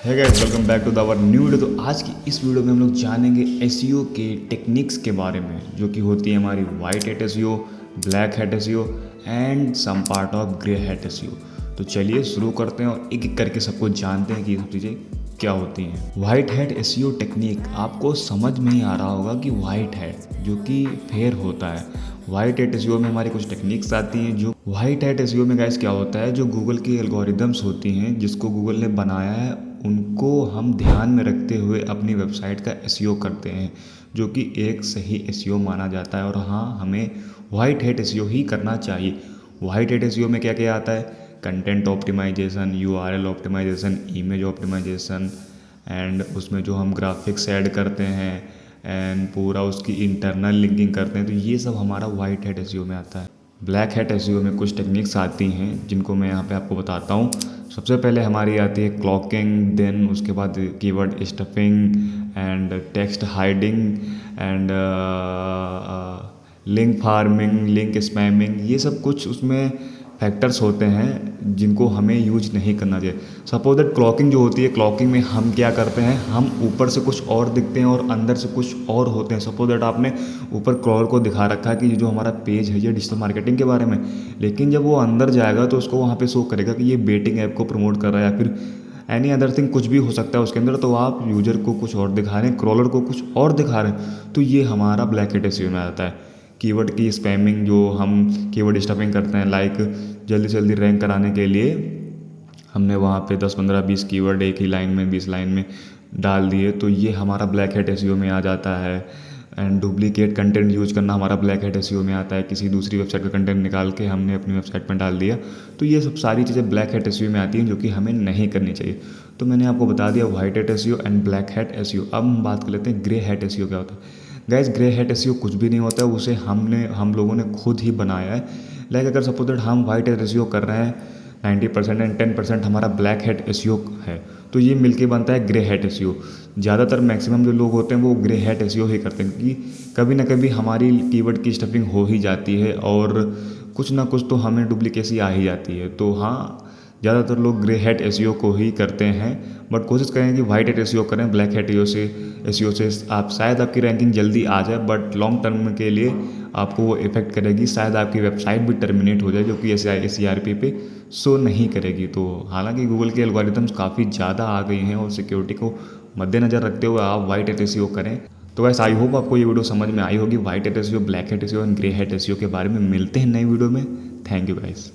है guys, welcome back to our new video. तो आज की इस वीडियो में हम लोग जानेंगे एसईओ के टेक्निक्स के बारे में, जो कि होती है हमारी white hat SEO, black hat SEO and some part of grey hat SEO. तो चलिए शुरू करते हैं और एक एक करके सबको जानते हैं कि ये सब चीज़ें क्या होती हैं। वाइट हैट एसईओ टेक्निक आपको समझ में ही आ रहा होगा कि वाइट हैट जो कि फेयर होता है। वाइट हैट एसईओ में हमारी कुछ टेक्निक्स आती हैं। जो वाइट हैट एसईओ में गाइस क्या होता है, जो गूगल की एल्गोरिदम्स होती हैं जिसको गूगल ने बनाया है, उनको हम ध्यान में रखते हुए अपनी वेबसाइट का एसईओ करते हैं, जो कि एक सही एसईओ माना जाता है। और हाँ, हमें वाइट हैट एसईओ ही करना चाहिए। वाइट हैट एसईओ में क्या क्या आता है? Content optimisation, URL optimisation, image optimisation, and उसमें जो हम ग्राफिक्स ऐड करते हैं एंड पूरा उसकी इंटरनल लिंकिंग करते हैं, तो ये सब हमारा वाइट हैट एसईओ में आता है। ब्लैक हैट एसईओ में कुछ टेक्निक्स आती हैं जिनको मैं यहाँ पे आपको बताता हूँ। सबसे पहले हमारी आती है क्लॉकिंग, देन उसके बाद keyword stuffing and text hiding and link farming, link spamming. ये सब कुछ उसमें फैक्टर्स होते हैं जिनको हमें यूज नहीं करना चाहिए। सपोज दैट क्लॉकिंग जो होती है, क्लॉकिंग में हम क्या करते हैं, हम ऊपर से कुछ और दिखते हैं और अंदर से कुछ और होते हैं। सपोज दैट आपने ऊपर क्रॉल को दिखा रखा है कि जो हमारा पेज है ये डिजिटल मार्केटिंग के बारे में, लेकिन जब वो अंदर जाएगा तो उसको वहाँ पे शो करेगा कि ये बेटिंग ऐप को प्रमोट कर रहा है या फिर एनी अदर थिंग, कुछ भी हो सकता है उसके अंदर। तो आप यूजर को कुछ और दिखा रहे हैं, क्रॉलर को कुछ और दिखा रहे हैं, तो ये हमारा ब्लैक हैट एसईओ में आता है। कीवर्ड की स्पैमिंग, जो हम कीवर्ड स्टफिंग करते हैं, लाइक जल्दी से जल्दी रैंक कराने के लिए हमने वहाँ पे 10, 15, 20 कीवर्ड एक ही लाइन में, 20 लाइन में डाल दिए, तो ये हमारा ब्लैक हैट एसईओ में आ जाता है। एंड डुप्लीकेट कंटेंट यूज करना हमारा ब्लैक हैट एसईओ में आता है। किसी दूसरी वेबसाइट का कंटेंट निकाल के हमने अपनी वेबसाइट में डाल दिया, तो ये सब सारी चीज़ें ब्लैक हैट एसईओ में आती हैं, जो कि हमें नहीं करनी चाहिए। तो मैंने आपको बता दिया white hat SEO and black hat SEO. अब हम बात कर लेते हैं ग्रे हैट एसईओ क्या होता है। गाइस, ग्रे हैट एसईओ कुछ भी नहीं होता है, उसे हम लोगों ने खुद ही बनाया है। लाइक अगर सपोज दैट हम वाइट हैट एसईओ कर रहे हैं 90% एंड 10% हमारा ब्लैक हैट एसईओ है, तो ये मिलके बनता है ग्रे हैट एसईओ। ज़्यादातर मैक्सिमम जो लोग होते हैं वो ग्रे हैट एसईओ ही करते हैं, क्योंकि कभी ना कभी हमारी कीवर्ड की स्टफिंग हो ही जाती है और कुछ ना कुछ तो हमें डुप्लीकेसी आ ही जाती है। तो हाँ, ज़्यादातर लोग ग्रे हैट एसईओ को ही करते हैं, बट कोशिश करें कि वाइट हैट एसईओ करें। ब्लैक हैट एसईओ से आप शायद आपकी रैंकिंग जल्दी आ जाए, बट लॉन्ग टर्म के लिए आपको वो इफेक्ट करेगी। शायद आपकी वेबसाइट भी टर्मिनेट हो जाए, जो कि एसईआरपी पे शो नहीं करेगी। तो हालांकि गूगल के एल्गोरिदम्स काफ़ी ज़्यादा आ गई हैं और सिक्योरिटी को मद्देनज़र रखते हुए आप वाइट हैट एसईओ करें। तो वैसे आई होप आपको ये वीडियो समझ में आई होगी white hat SEO, black hat SEO and grey hat SEO के बारे में। मिलते हैं नई वीडियो में। Thank you guys.